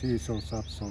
600 700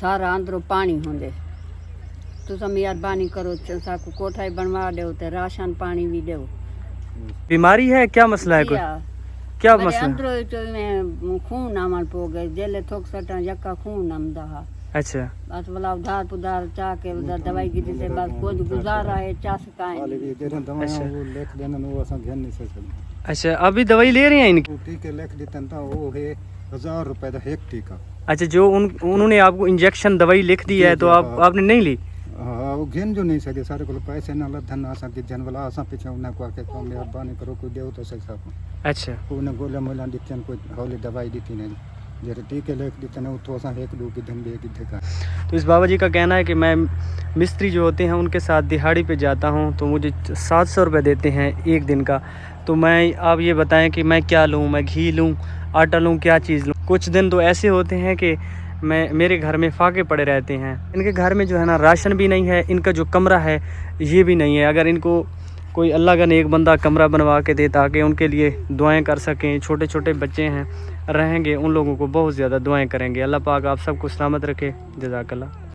सारा अंदरों पानी होंदे तुसा मेहरबानी करो साकू कोठा ही बनवा दो ते राशन पानी भी दो बीमारी है क्या मसला है कोई क्या मेरे मसला है? अंदरों तो में खून आमल पो गए जेले थोक सटा यक्का खून आमदा हा अच्छा बस वाला उधार पुधार चाह के उधर दवाई की से बस कुछ गुजारा है चास का है हाले भी देना दवाइयां वो लिख देना वो असां घेन नहीं सकते अच्छा अभी दवाई ले रहे हैं इनकी? वो टीके लिख देते हैं तो वो है 1000 रुपए का एक टीका। अच्छा जो उन्होंने आपको इंजेक्शन दवाई लिख दी है तो आपने नहीं ली? हाँ वो घेन जो नहीं सके सारे को पैसे ना लधन असां की जन वाला असां पीछे उन्हें को आके को मेहरबानी करो कोई देव तो सही साहब अच्छा उन्हें गोला मोला दिते कोई हौले दवाई दी नहीं जरे टीके लिख देते ना तो असां एक दो की धन दे की देखा। तो इस बाबा जी का कहना है कि मैं मिस्त्री जो होते हैं उनके साथ दिहाड़ी पे जाता हूँ तो मुझे 700 रुपये देते हैं एक दिन का। तो मैं आप ये बताएं कि मैं क्या लूँ, मैं घी लूँ, आटा लूँ, क्या चीज़ लूँ? कुछ दिन तो ऐसे होते हैं कि मेरे घर में फाके पड़े रहते हैं। इनके घर में जो है ना राशन भी नहीं है, इनका जो कमरा है ये भी नहीं है। अगर इनको कोई अल्लाह का नेक बंदा कमरा बनवा के दे ताकि उनके लिए दुआएं कर सकें, छोटे छोटे बच्चे हैं रहेंगे उन लोगों को बहुत ज़्यादा दुआएं करेंगे। अल्लाह पाक आप सबको सलामत रखे। जज़ाकल्लाह।